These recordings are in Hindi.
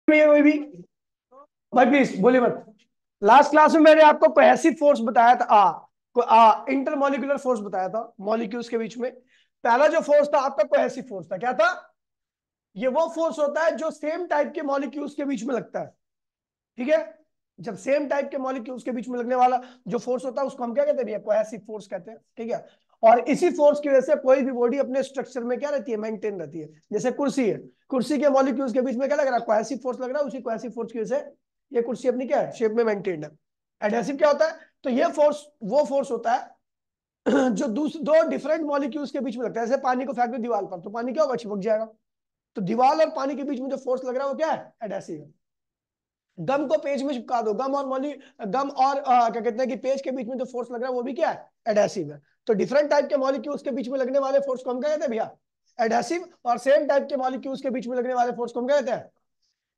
कोई भी भाई प्लीज बोलिए मत। लास्ट क्लास में मैंने आपको कोहेसिव फोर्स बताया था इंटरमोलिकुलर फोर्स बताया था मॉलिक्यूल्स के बीच में। पहला जो फोर्स था आपका कोहेसिव फोर्स था, क्या था? ये वो फोर्स होता है जो सेम टाइप के मॉलिक्यूल्स के बीच में लगता है। ठीक है, जब सेम टाइप के मॉलिक्यूल्स के बीच में लगने वाला जो फोर्स होता है उसको हम क्या कहते हैं भैया? कोहेसिव फोर्स कहते हैं। ठीक है, और इसी फोर्स की वजह से कोई भी बॉडी अपने स्ट्रक्चर में क्या रहती है? मेंटेन रहती है। जैसे कुर्सी है, कुर्सी के मॉलिक्यूल्स के बीच में क्या लग रहा है? कोहेसिव फोर्स लग रहा है। उसी कोहेसिव फोर्स की वजह से ये कुर्सी अपनी क्या है? शेप में मेंटेन्ड है। एडहेसिव क्या होता है? तो ये फोर्स वो फोर्स होता है जो दो डिफरेंट मॉलिक्यूल्स के बीच में लगता है। जैसे पानी को फेंक दो दीवार पर तो पानी क्या होगा? चिपक जाएगा। तो दीवार और पानी के बीच में जो फोर्स लग रहा है वो क्या है? एडहेसिव है। गम को पेज में चिपका दो, गम और क्या कहते हैं कि पेज के बीच में जो फोर्स लग रहा है वो भी क्या है? एडहेसिव है। तो डिफरेंट टाइप के मॉलिक्यूल्स के बीच में लगने वाले फोर्स को हम क्या कहते हैं भैया? एडहेसिव। और सेम टाइप के मॉलिक्यूल्स के बीच में लगने वाले फोर्स को हम क्या कहते हैं?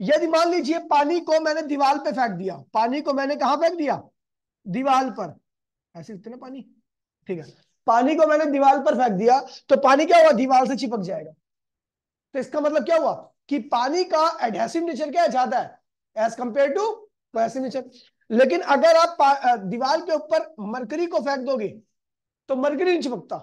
यदि मान लीजिए पानी को मैंने दीवार पे फेंक दिया, पानी को मैंने कहां फेंक दिया? दीवार पर। ऐसे लिखते ना पानी। ठीक है, पानी को मैंने दीवार पर फेंक दिया तो पानी क्या हुआ? दीवार से चिपक जाएगा। तो इसका मतलब क्या हुआ कि पानी का एडहेसिव नेचर क्या है? ज्यादा है as compare to cohesive nature. लेकिन अगर आप दीवार के ऊपर मरकरी को फेंक दोगे तो मरकरी नहीं चिपकता।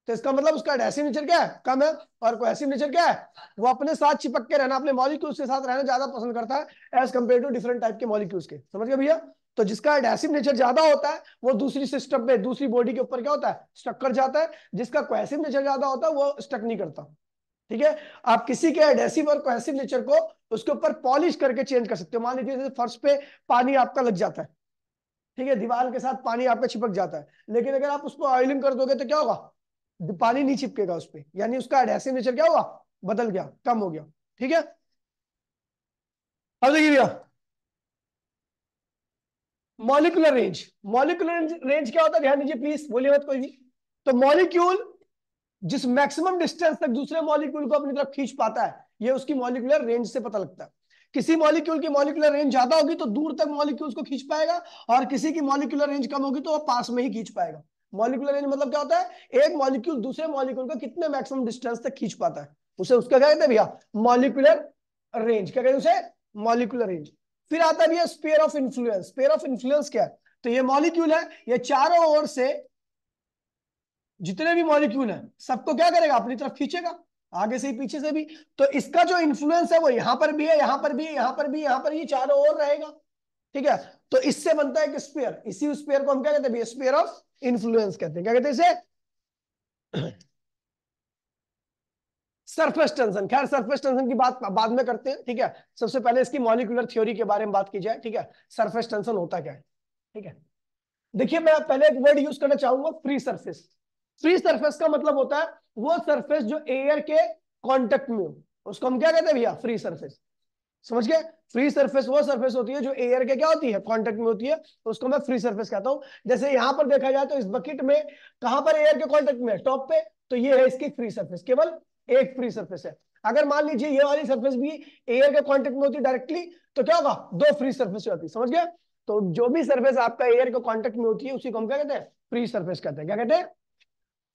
तो इसका मतलब उसका एडहेसिव नेचर क्या है? कम है। और कोहेसिव नेचर क्या है? वो अपने साथ चिपक के रहना, अपने मॉलिक्यूल्स के साथ रहना ज्यादा पसंद करता है as compare to different type के मॉलिक्यूल्स के। समझ गए भैया? तो जिसका एडहेसिव नेचर ज्यादा होता है वो दूसरी सिस्टम पे, दूसरी बॉडी के ऊपर क्या होता है? स्टक कर जाता है। जिसका कोहेसिव नेचर ज्यादा होता है वो स्टक नहीं करता। ठीक है, आप किसी के एडहेसिव और कोहेसिव नेचर को उसके ऊपर पॉलिश करके चेंज कर सकते हो। मान लीजिए जैसे फर्श पे पानी आपका लग जाता है, ठीक है, दीवार के साथ पानी आपका चिपक जाता है, लेकिन अगर आप उसको ऑयलिंग कर दोगे तो क्या होगा? पानी नहीं चिपकेगा उस पर, यानी उसका एडहेसिव नेचर क्या हुआ? बदल गया, कम हो गया। ठीक है, अब देखिए भैया, मॉलिक्यूलर रेंज। मॉलिक्यूलर रेंज क्या होता है? ध्यान दीजिए प्लीज, बोलिए मत कोई भी। तो मॉलिक्यूल जिस मैक्सिमम डिस्टेंस तक दूसरे मॉलिक्यूल को अपनी तरफ खींच पाता है, ये उसकी मॉलिक्यूलर रेंज से पता लगता है। किसी मॉलिक्यूल की मॉलिक्यूलर रेंज ज्यादा होगी तो दूर तक मॉलिक्यूल्स को खींच पाएगा, और किसी की मॉलिक्यूलर रेंज कम होगी तो वो पास में ही खींच पाएगा। मॉलिक्यूलर रेंज मतलब क्या होता है? एक मॉलिक्यूल दूसरे मॉलिक्यूल को कितने मैक्सिमम डिस्टेंस तक खींच पाता है, उसे उसका क्या कहते हैं भैया? Molecular range. क्या कहते हैं उसे? Molecular range. फिर आता है भैया sphere of influence. Sphere of influence क्या है? तो ये मॉलिक्यूल है, ये चारों ओर से जितने भी मॉलिक्यूल हैं सबको क्या करेगा? अपनी तरफ खींचेगा, आगे से ही पीछे से भी। तो इसका जो इन्फ्लुएंस है वो यहां पर भी है, यहां पर भी है, यहां पर भी, यहां पर, ये चारों ओर रहेगा। ठीक है, तो इससे बनता है एक स्फीयर। इसी स्फीयर को हम क्या कहते हैं? स्फीयर ऑफ इन्फ्लुएंस कहते हैं। क्या कहते हैं इसे? Surface tension. खैर सरफेस टेंशन की बात बाद में करते हैं। ठीक है, सबसे पहले इसकी मॉलिक्यूलर थ्योरी के बारे में बात की जाए। ठीक है, सरफेस टेंशन होता क्या है? ठीक है, देखिए मैं पहले एक वर्ड यूज करना चाहूंगा, फ्री सरफेस। फ्री सरफेस का मतलब होता है वो सरफेस जो एयर के कांटेक्ट में हो, उसको हम क्या कहते हैं भैया? Free surface. समझ गए? फ्री सरफेस वो सरफेस होती है जो एयर के क्या होती है? कांटेक्ट में होती है, तो उसको मैं फ्री सरफेस कहता हूं। जैसे यहां पर देखा जाए तो इस बकेट में कहां पर एयर के कांटेक्ट में है? टॉप पे। तो ये है इसकी फ्री सरफेस, केवल एक फ्री सरफेस है। अगर मान लीजिए ये वाली सरफेस भी एयर के कांटेक्ट में होती डायरेक्टली तो क्या होगा? दो फ्री सरफेस होती। समझ गए? तो जो भी सरफेस आपका एयर के कांटेक्ट में होती है उसी को हम क्या कहते हैं? फ्री सरफेस कहते हैं। क्या कहते हैं?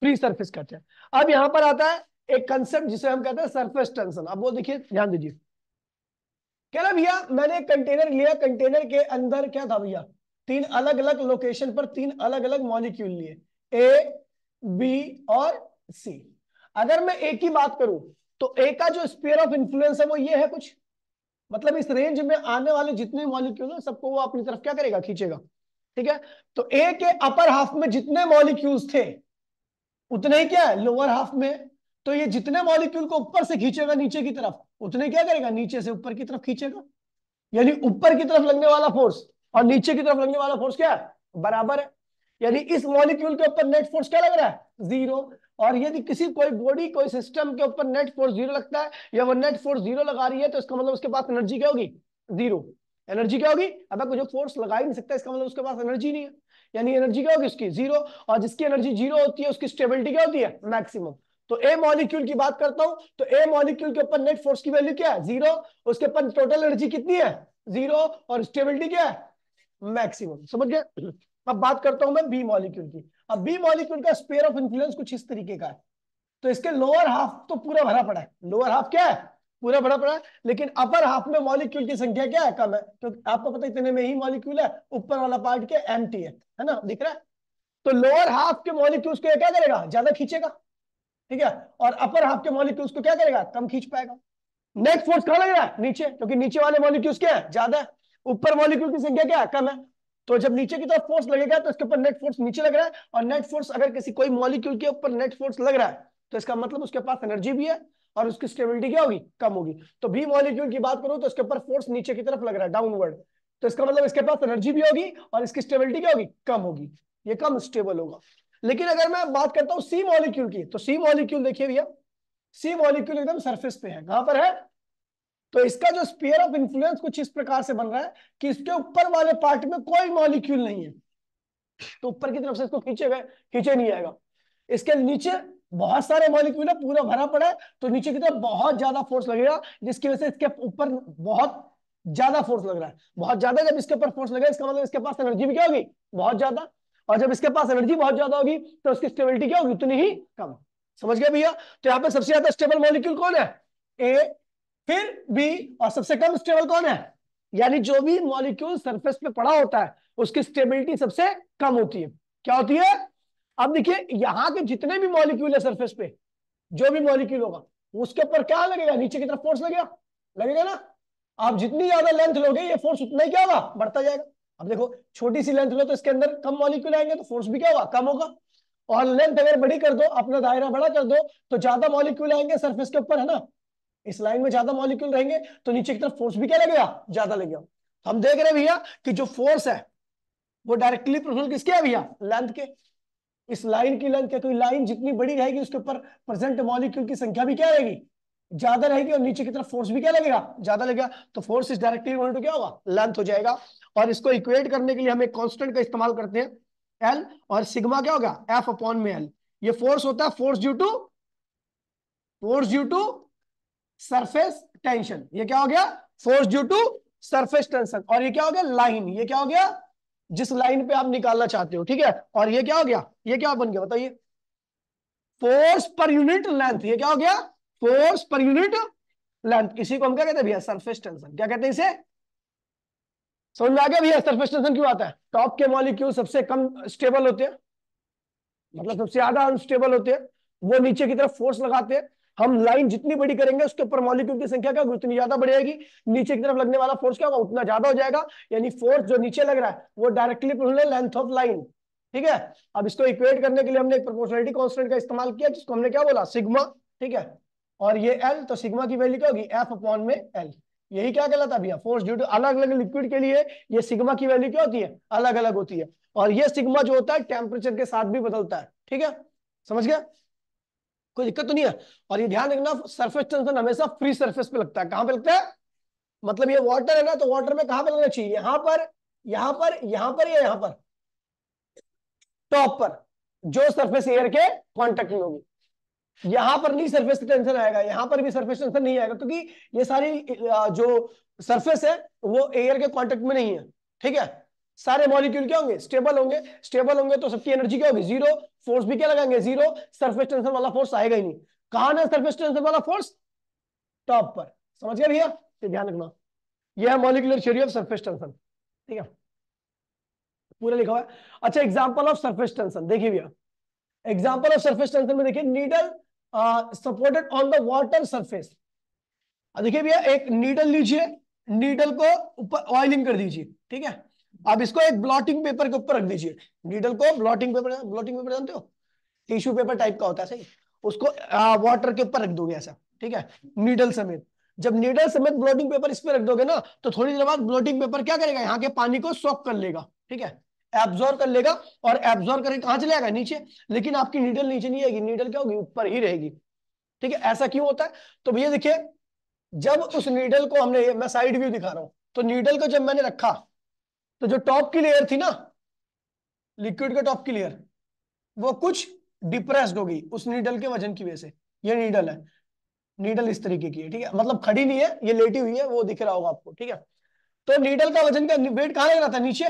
फ्री सरफेस कहते हैं। अब यहां पर आता है एक कंसेप्ट जिसे हम कहते हैं सरफेस टेंशन। अब वो देखिए, ध्यान दीजिए। कह रहा भैया मैंने एक कंटेनर लिया, कंटेनर के अंदर क्या था भैया? तीन अलग अलग लोकेशन पर तीन अलग अलग मॉलिक्यूल लिए, ए, बी और सी। अगर मैं ए की बात करूं तो ए का जो स्फीयर ऑफ इन्फ्लुएंस है वो ये है कुछ, मतलब इस रेंज में आने वाले जितने मॉलिक्यूल है सबको वो अपनी तरफ क्या करेगा? खींचेगा। ठीक है, तो ए के अपर हाफ में जितने मॉलिक्यूल्स थे उतने ही क्या है? लोअर हाफ में। तो ये जितने मॉलिक्यूल को ऊपर से खींचेगा नीचे की तरफ, उतने क्या करेगा? नीचे से ऊपर की तरफ खींचेगा। यानी ऊपर की तरफ लगने वाला फोर्स और नीचे की तरफ लगने वाला फोर्स क्या है? बराबर है। यानी इस मॉलिक्यूल के ऊपर नेट फोर्स क्या लग रहा है? जीरो। और यदि किसी कोई बॉडी, कोई सिस्टम के ऊपर नेट फोर्स जीरो लगता है या वो नेट फोर्स जीरो लगा रही है तो इसका मतलब उसके पास एनर्जी क्या होगी? जीरो। एनर्जी क्या होगी? अब कुछ फोर्स लगा ही नहीं सकता, इसका मतलब उसके पास एनर्जी नहीं है। यानी एनर्जी क्या होगी उसकी? जीरो। और जिसकी एनर्जी जीरो होती है उसकी स्टेबिलिटी क्या होती है? मैक्सिमम। तो ए मॉलिक्यूल की बात करता हूं तो ए मॉलिक्यूल के ऊपर नेट फोर्स की वैल्यू क्या है? जीरो। उसके ऊपर टोटल एनर्जी कितनी है? जीरो। और स्टेबिलिटी क्या है? मैक्सिमम। समझ गए? अब बात करता हूं मैं बी मॉलिक्यूल की। अब बी मॉलिक्यूल का स्फीयर ऑफ इन्फ्लुएंस कुछ इस तरीके का है। तो इसके लोअर हाफ तो पूरा भरा पड़ा है। लोअर हाफ क्या है? पूरा भरा पड़ा है, लेकिन अपर हाफ में मॉलिक्यूल की संख्या क्या है, कम है, क्योंकि आपको पता है इतने में ही मॉलिक्यूल है, ऊपर वाला पार्ट क्या एम्प्टी है ना, दिख रहा है। तो लोअर हाफ के मॉलिक्यूल्स को ये क्या करेगा, ज्यादा खींचेगा, ठीक है, और अपर हाफ के मॉलिक्यूल्स को क्या करेगा, कम खींच पाएगा। नेट फोर्स कहां लग रहा है, नीचे, क्योंकि नीचे वाले मॉलिक्यूल्स क्या है, ज्यादा है, ऊपर मॉलिक्यूल की संख्या क्या है, कम है। तो जब नीचे की तरफ फोर्स लगेगा तो इसके ऊपर नेट फोर्स नीचे लग रहा है, और नेट फोर्स अगर किसी कोई मॉलिक्यूल के ऊपर नेट फोर्स लग रहा है तो इसका मतलब उसके पास एनर्जी भी है और उसकी स्टेबिलिटी क्या होगी, कम होगी। तो बी मॉलिक्यूल की बात करूं तो इसके ऊपर फोर्स नीचे की तरफ लग रहा है, डाउनवर्ड, तो इसका मतलब इसके पास एनर्जी भी होगी और इसकी स्टेबिलिटी क्या होगी, कम होगी, ये कम स्टेबल होगा। लेकिन अगर मैं बात करता हूं सी मॉलिक्यूल की, तो सी मॉलिक्यूल देखिए भैया, सी मॉलिक्यूल एकदम सरफेस पे है, कहां पर है, तो इसका जो स्फीयर ऑफ इन्फ्लुएंस कुछ इस प्रकार से बन रहा है कि इसके ऊपर वाले पार्ट में कोई मॉलिक्यूल नहीं है, तो ऊपर की तरफ से इसको खींचे नहीं आएगा। इसके नीचे बहुत सारे मॉलिक्यूल है, पूरा भरा पड़ा है, तो नीचे की तरफ बहुत ज्यादा फोर्स लगेगा, जिसकी वजह से इसके ऊपर बहुत ज्यादा फोर्स लग रहा है, बहुत ज्यादा। जब इसके ऊपर फोर्स लगेगा इसका मतलब इसके पास एनर्जी भी क्या होगी, बहुत ज्यादा, और जब इसके पास एनर्जी बहुत ज्यादा होगी तो उसकी स्टेबिलिटी क्या होगी, उतनी ही कम। समझ गए भैया। तो यहाँ पे सबसे ज्यादा स्टेबल मॉलिक्यूल कौन है, ए, फिर बी, और सबसे कम स्टेबल कौन है, यानी जो भी मॉलिक्यूल सरफेस पे पड़ा होता है उसकी स्टेबिलिटी सबसे कम होती है। क्या होती है, अब देखिए यहां के जितने भी मॉलिक्यूल है सरफेस पे, जो भी मॉलिक्यूल होगा उसके ऊपर क्या लगेगा, नीचे की तरफ फोर्स लगेगा, लगेगा ना। आप जितनी ज्यादा लेंथ लोगे ये फोर्स उतना ही क्या होगा, बढ़ता जाएगा। अब देखो छोटी सी लेंथ लो तो इसके अंदर कम मॉलिक्यूल आएंगे तो फोर्स भी क्या होगा, कम होगा। और लेंथ अगर बड़ी कर दो, अपना दायरा बड़ा कर दो, तो ज्यादा मॉलिक्यूल आएंगे सरफेस के ऊपर, है ना, इस लाइन में ज्यादा मॉलिक्यूल रहेंगे तो नीचे की तरफ फोर्स भी क्या लगेगा, ज्यादा लगेगा। हम देख रहे हैं भैया कि जो फोर्स है वो डायरेक्टली प्रोपोर्शनल किसके है भैया, लेंथ के। इस लाइन की लेंथ क्या, कोई लाइन जितनी बड़ी रहेगी उसके ऊपर प्रेजेंट मॉलिक्यूल की संख्या भी क्या रहेगी, ज्यादा रहेगी, और नीचे की तरफ फोर्स भी क्या लगेगा, ज्यादा लगेगा। तो force is directly equal to क्या होगा, लेंथ हो जाएगा। और इसको इक्वेट करने के लिए हम एक कांस्टेंट का इस्तेमाल करते हैं, एल, और सिग्मा क्या होगा, एफ अपॉन में एल। ये फोर्स होता है force due to surface tension. ये क्या हो गया, force due to surface tension. और ये क्या हो गया, लाइन, ये क्या हो गया, जिस लाइन पे आप निकालना चाहते हो, ठीक है। और ये क्या हो गया, ये क्या बन गया बताइए, फोर्स पर यूनिट लेंथ। ये क्या हो गया, फोर्स पर यूनिट लेंथ। इसी को हम क्या कहते हैं भैया, सरफेस टेंशन। क्या कहते हैं इसे, समझ में आ गया भैया, सरफेस टेंशन क्यों आता है। टॉप के मॉलिक्यूल सबसे कम स्टेबल होते हैं, मतलब सबसे ज्यादा अनस्टेबल होते हैं, वो नीचे की तरफ फोर्स लगाते हैं। हम लाइन जितनी बड़ी करेंगे उसके ऊपर मॉलिक्यूल की संख्या क्या होगी, उतनी ज्यादा बढ़ेगी, नीचे की तरफ लगने वाला फोर्स क्या होगा, उतना ज्यादा हो जाएगा। यानी फोर्स जो नीचे लग रहा है वो directly proportional length of line, ठीक है। अब इसको इक्वेट करने के लिए हमने एक प्रोपोर्शनलिटी कांस्टेंट का इस्तेमाल किया, जिसको हमने क्या बोला, सिग्मा, ठीक है। और ये एल, तो सिग्मा की वैल्यू क्या होगी, एफ अपॉन में एल। यही क्या कहलाता है भैया, फोर्स ड्यू टू। अलग अलग लिक्विड के लिए ये सिग्मा की वैल्यू क्या होती है, अलग अलग होती है। और ये सिग्मा जो होता है टेम्परेचर के साथ भी बदलता है, ठीक है, समझ गया, कोई दिक्कत तो नहीं है। और ये ध्यान रखना, सरफेस टेंशन हमेशा फ्री सरफेस पे लगता है। कहां पे लगता है, मतलब ये वाटर है ना, तो वाटर में कहां पे लगना चाहिए, यहां पर, यहां पर, यहां पर, या यहां पर, टॉप पर, जो सरफेस एयर के कांटेक्ट में होगी। यहां पर नहीं सरफेस टेंशन आएगा, यहां पर भी सरफेस टेंशन नहीं आएगा, क्योंकि ये सारी जो सरफेस है वो एयर के कांटेक्ट में नहीं है, ठीक है। सारे मॉलिक्यूल क्या होंगे, स्टेबल होंगे, स्टेबल होंगे तो सबकी एनर्जी क्या होगी, जीरो, फोर्स भी क्या लगाएंगे, जीरो, सरफेस टेंशन वाला फोर्स आएगा ही नहीं। कहां है सरफेस टेंशन वाला फोर्स, टॉप पर। समझ गया भैया, तो ध्यान रखना, यह है molecular theory of surface tension, ठीक है, पूरा लिखा हुआ है। अच्छा, एग्जांपल ऑफ सरफेस टेंशन देखिए भैया, एग्जांपल ऑफ सरफेस टेंशन में देखिए, needle supported on the water surface. देखिए भैया, एक नीडल लीजिए, नीडल को ऊपर ऑयलिंग कर दीजिए, ठीक है। अब इसको एक ब्लॉटिंग पेपर के ऊपर रख दीजिए, नीडल को ब्लॉटिंग पेपर जानते हो, टिश्यू पेपर टाइप का होता है, सही, उसको वाटर के ऊपर रख दोगे ऐसा, ठीक है, नीडल समेत। जब नीडल समेत ब्लॉटिंग पेपर इस पे रख दोगे ना, तो थोड़ी देर बाद ब्लॉटिंग पेपर क्या करेगा, यहाँ के पानी को सोक कर लेगा, ठीक है, एब्जॉर्ब कर लेगा, और एब्जॉर्ब करके कहां चले जाएगा, नीचे। लेकिन आपकी नीडल नीचे नहीं आएगी, नीडल क्या होगी, ऊपर ही रहेगी, ठीक है। ऐसा क्यों होता है, तो भैया देखिए, जब उस नीडल को हमने, मैं साइड व्यू दिखा रहा हूं, तो नीडल को जब मैंने रखा, तो जो टॉप की लेयर थी ना, लिक्विड के टॉप की लेयर, वो कुछ डिप्रेस्ड होगी उस नीडल के वजन की वजह से। ये नीडल है, नीडल इस तरीके की है, ठीक है, मतलब खड़ी नहीं है, ये लेटी हुई है, वो दिख रहा होगा आपको, ठीक है। तो नीडल का वजन का वेट कहां लग रहा था, नीचे।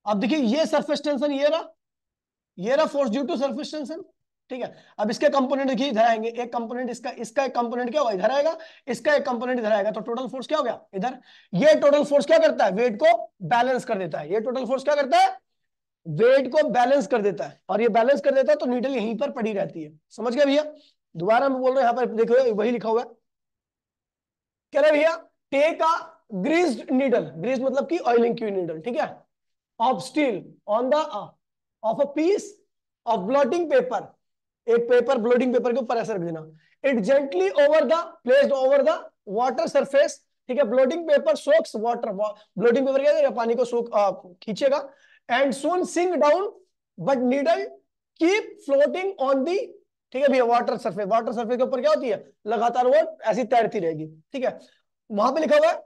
अब देखिए, ये सरफेस टेंशन, ये रहा force due to surface tension, ठीक है। अब इसके कंपोनेंट देखिए इधर आएंगे, एक कंपोनेंट इसका, इसका एक कंपोनेंट क्या होगा इधर आएगा, इसका एक कंपोनेंट इधर आएगा, तो टोटल फोर्स क्या हो गया इधर। ये टोटल फोर्स क्या करता है, वेट को बैलेंस कर देता है। ये टोटल फोर्स क्या करता है, वेट को बैलेंस कर देता है। और ये बैलेंस कर देता है तो नीडल यहीं पर पड़ी रहती है। समझ गए भैया। दोबारा मैं बोल रहा हूं, यहां पर देखो वही लिखा हुआ है, कह रहे भैया take a greased needle, grease मतलब कि ऑयलिंग की नीडल, ठीक है, of steel on the of a piece of blotting paper, एक पेपर ब्लॉटिंग पेपर के ऊपर ऐसा रख देना। It gently over the placed over the water surface, ठीक है। Blotting paper soaks water, blotting paper क्या करेगा, पानी को सोख खींचेगा। And soon sink down but needle keep floating on the, ठीक है भैया, वाटर सरफेस, वाटर सरफेस के ऊपर क्या होती है, लगातार वो ऐसी तैरती रहेगी, ठीक है। वहां पे लिखा हुआ है,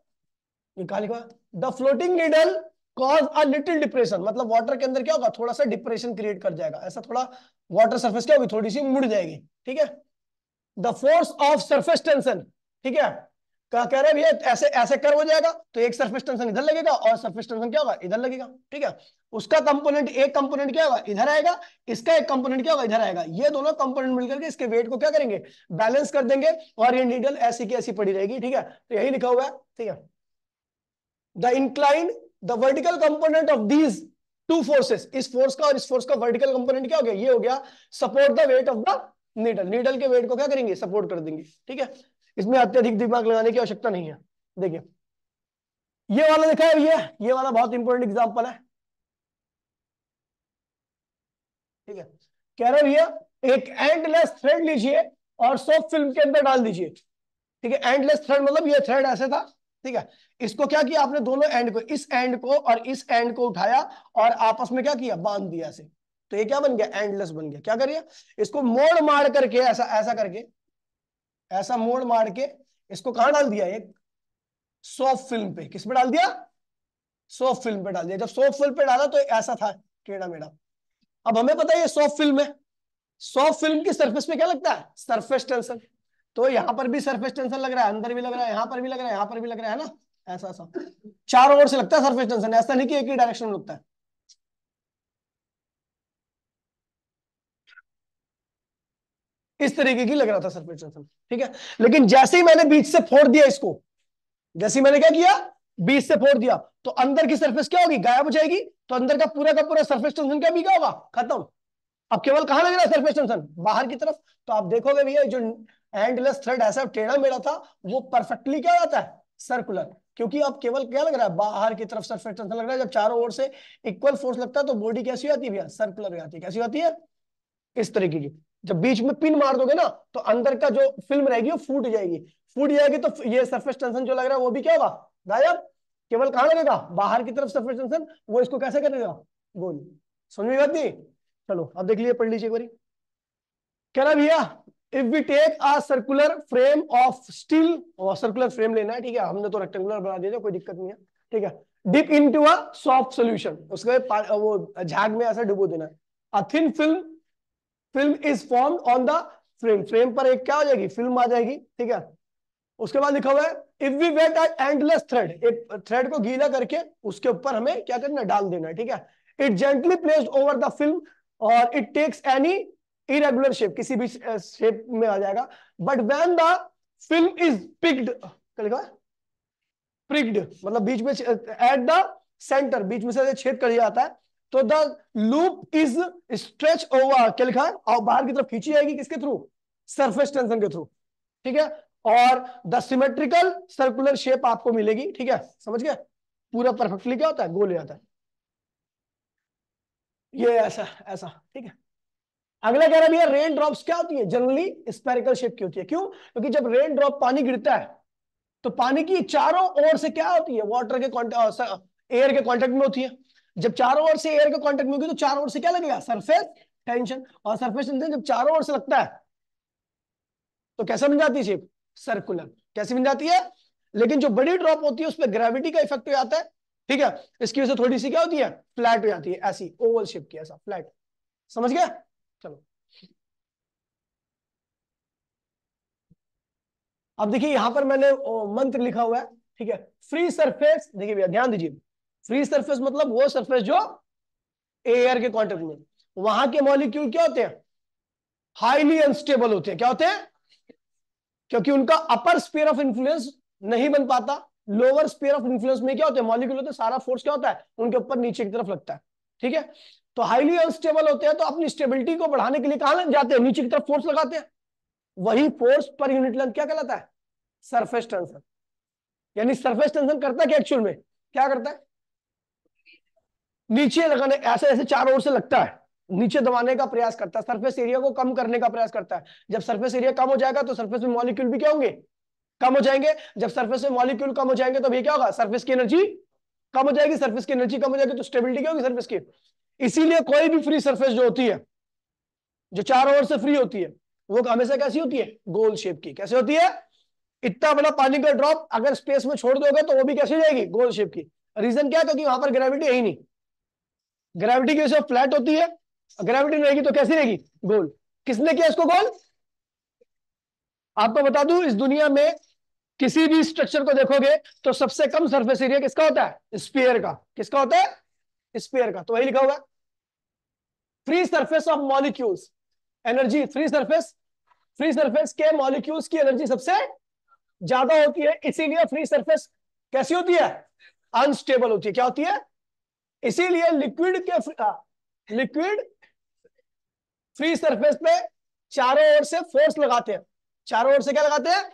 कहा लिखा है, the floating needle cause a little depression, मतलब वाटर के अंदर क्या होगा, थोड़ा सा डिप्रेशन क्रिएट कर जाएगा, ऐसा थोड़ा वाटर सरफेस क्या होगी, थोड़ी सी मुड़ जाएगी, ठीक है। The force of surface tension, ठीक है, क्या कह रहे हैं भैया, ऐसे ऐसे कर्व हो जाएगा तो एक सरफेस टेंशन इधर लगेगा और सरफेस टेंशन क्या होगा इधर लगेगा, ठीक है। उसका कंपोनेंट, एक कंपोनेंट क्या होगा इधर आएगा, इसका एक कंपोनेंट क्या होगा इधर आएगा, ये दोनों कंपोनेंट मिलकर के इसके वेट को क्या करेंगे, बैलेंस कर देंगे, और ये नीडल ऐसी की ऐसी पड़ी रहेगी, ठीक है। तो यही लिखा हुआ है, ठीक है। The inclined, the vertical component of these two forces, इस फोर्स का और इस फोर्स का वर्टिकल कंपोनेंट क्या हो गया, ये हो गया support the weight of the needle, needle के वेट को क्या करेंगे, सपोर्ट कर देंगे, ठीक है। इसमें अत्यधिक दिमाग लगाने की आवश्यकता नहीं है। देखिए ये वाला देखा है, ये वाला बहुत इंपॉर्टेंट एग्जांपल है, ठीक है। कह रहे भैया एक एंडलेस थ्रेड लीजिए और सॉफ्ट फिल्म के अंदर डाल दीजिए, ठीक है। एंडलेस थ्रेड मतलब ये थ्रेड ऐसे था, ठीक है। इसको क्या किया आपने, दोनों एंड को, इस एंड को और इस एंड को उठाया और आपस में क्या किया, बांध दिया ऐसे, तो ये क्या बन गया, एंडलेस बन गया। क्या करिए, इसको मोड़ मार करके ऐसा ऐसा करके, ऐसा मोड़ मार के इसको कहां डाल दिया, एक सॉफ्ट फिल्म पे, किस पे डाल दिया, सॉफ्ट फिल्म पे डाल दिया। जब सॉफ्ट फिल्म पे डाला तो ऐसा था टेढ़ा मेढ़ा। अब हमें पता है ये सॉफ्ट फिल्म है, सॉफ्ट फिल्म की सरफेस पे क्या लगता है, सरफेस टेंशन, तो यहां पर भी सरफेस टेंशन लग रहा है, अंदर भी लग रहा है, यहां पर भी लग रहा है, यहां पर भी लग रहा है ना, ऐसा ऐसा चारों ओर से लगता है सरफेस टेंशन, ऐसा नहीं कि एक ही डायरेक्शन में लगता है। इस तरीके की लग रहा था सरफेस टेंशन, ठीक है। लेकिन जैसे ही मैंने बीच से फोड़ दिया इसको, जैसे ही मैंने क्या किया, बीच से फोड़ दिया, तो अंदर की सरफेस क्या होगी, गायब हो जाएगी, तो अंदर का पूरा सरफेस टेंशन क्या भी क्या होगा, खत्म। अब केवल कहां लग रहा है सरफेस टेंशन, बाहर की तरफ। तो आप देखोगे भैया जो एंडलेस थ्रेड ऐसा टेढ़ा मेढ़ा था, वो परफेक्टली क्या आता है, सर्कुलर, क्योंकि अब केवल क्या लग रहा है, बाहर की तरफ सरफेस टेंशन लग रहा है। जब चारों ओर से इक्वल फोर्स लगता है तो बॉडी कैसी होती है भैया, सर्कुलर हो जाती है। कैसी होती है, इस तरीके की। जब बीच में पिन मार दोगे ना, तो अंदर का जो फिल्म रहेगी वो फूट जाएगी, फूट जाएगी तो ये सरफेस टेंशन जो लग रहा है वो भी क्या होगा, गायब। केवल कहां लगेगा, बाहर की तरफ सरफेस टेंशन, वो इसको कैसे करेगा, गोल। समझ में बात नहीं। चलो अब देख लीजिए, पढ़ लीजिए एक बारी। कह रहा भैया if we take a circular frame of steel, और सर्कुलर फ्रेम लेना है, ठीक है, हमने तो रेक्टेंगुलर बना दिया, कोई दिक्कत नहीं है, ठीक है। Dip into a soft solution, उसके वो झाग में ऐसा डुबो देना है। A thin film, film is form on the frame, frame पर एक क्या हो जाएगी, फिल्म आ जाएगी, ठीक है। उसके बाद लिखा हुआ है if we wet endless thread, एक थ्रेड को गीला करके उसके ऊपर हमें क्या करना है, डाल देना है, ठीक है। It gently placed over the film और it takes any irregular shape, किसी भी शेप में आ जाएगा। But when the film is picked, क्या लिखा है, प्रिक्ड मतलब बीच में, एट द सेंटर, बीच में से छेद कर दिया जाता है, तो the loop is stretch over, क्या लिखा है, और बाहर की तरफ खींची जाएगी, किसके थ्रू, सरफेस टेंशन के थ्रू, ठीक है। और द सिमेट्रिकल सर्कुलर शेप आपको मिलेगी, ठीक है, समझ गए, पूरा परफेक्टली क्या होता है, गोल हो जाता है, ये ऐसा ऐसा, ठीक है। अगला कह रहा है भैया रेन ड्रॉप्स क्या होती है, जनरली स्पेरिकल शेप की होती है, क्यों, क्योंकि जब रेन ड्रॉप पानी गिरता है तो पानी की चारों ओर से क्या होती है, वाटर के एयर के कांटेक्ट में होती है। जब चारों ओर से एयर के कांटेक्ट में होगी तो चारों ओर से क्या लगेगा, सरफेस टेंशन, और सरफेस टेंशन जब चारों ओर से लगता है तो कैसा बन जाती है शेप, सर्कुलर, कैसी बन जाती है। लेकिन जो बड़ी ड्रॉप होती है उस पर ग्रेविटी का इफेक्ट हो जाता है, ठीक है, इसकी वजह से थोड़ी सी क्या होती है, फ्लैट हो जाती है, ऐसी ओवल शेप की, ऐसा फ्लैट। समझ गया। चलो अब देखिए यहां पर मैंने मंत्र लिखा हुआ है, ठीक है। फ्री सरफेस, देखिए भैया ध्यान दीजिए, फ्री सरफेस मतलब वो सरफेस जो एयर के कांटेक्ट में, वहां के मॉलिक्यूल क्या होते हैं, हाईली अनस्टेबल होते हैं। क्या होते हैं? क्योंकि उनका अपर स्फीयर ऑफ इन्फ्लुएंस नहीं बन पाता। लोअर स्फीयर ऑफ इन्फ्लुएंस में क्या होते हैं? मॉलिक्यूल होते हैं, सारा फोर्स क्या होता है? उनके ऊपर नीचे की तरफ लगता है। ठीक है, तो हाईली अनस्टेबल होते हैं, तो अपनी स्टेबिलिटी को बढ़ाने के लिए कहां जाते हैं? नीचे की तरफ फोर्स लगाते हैं। वही फोर्स पर यूनिट लेंथ क्या कहलाता है? Surface tension. यानी सरफेस टेंशन करता है क्या एक्चुअल में? क्या करता है? नीचे लगाने, ऐसे ऐसे चारों ओर से लगता है, नीचे दबाने का प्रयास करता है, सरफेस एरिया को कम करने का प्रयास करता है। जब सरफेस एरिया कम हो जाएगा तो सरफेस में मॉलिक्यूल भी क्या होंगे? कम हो जाएंगे। जब सरफेस में मॉलिक्यूल कम हो जाएंगे तो भी क्या होगा? सरफेस की एनर्जी कम हो जाएगी। सरफेस की एनर्जी कम हो जाएगी तो स्टेबिलिटी क्या होगी सरफेस की? इसीलिए कोई भी फ्री सरफेस जो होती है, जो चारों ओर से फ्री होती है, वो हमेशा कैसी होती है? गोल शेप की। कैसे होती है? इतना बड़ा पानी का ड्रॉप अगर स्पेस में छोड़ दोगे तो वो भी कैसी जाएगी? गोल शेप की। रीजन क्या है? क्योंकि वहां पर ग्रेविटी है ही नहीं। ग्रेविटी की वजह से फ्लैट होती है, ग्रेविटी नहीं रहेगी तो कैसी रहेगी? गोल। किसने किया इसको गोल? आपको बता दूं, इस दुनिया में किसी भी स्ट्रक्चर को देखोगे तो सबसे कम सरफेस एरिया किसका होता है? स्फीयर का। किसका होता है? स्फीयर का। तो वही लिखा होगा, free surface of molecules energy. Free surface के मॉलिक्यूल्स की एनर्जी सबसे ज्यादा होती है, इसीलिए फ्री सरफेस कैसी होती है? अनस्टेबल होती है। क्या होती है? इसीलिए लिक्विड फ्री सरफेस पे चारों ओर से फोर्स लगाते हैं। चारों ओर से क्या लगाते हैं?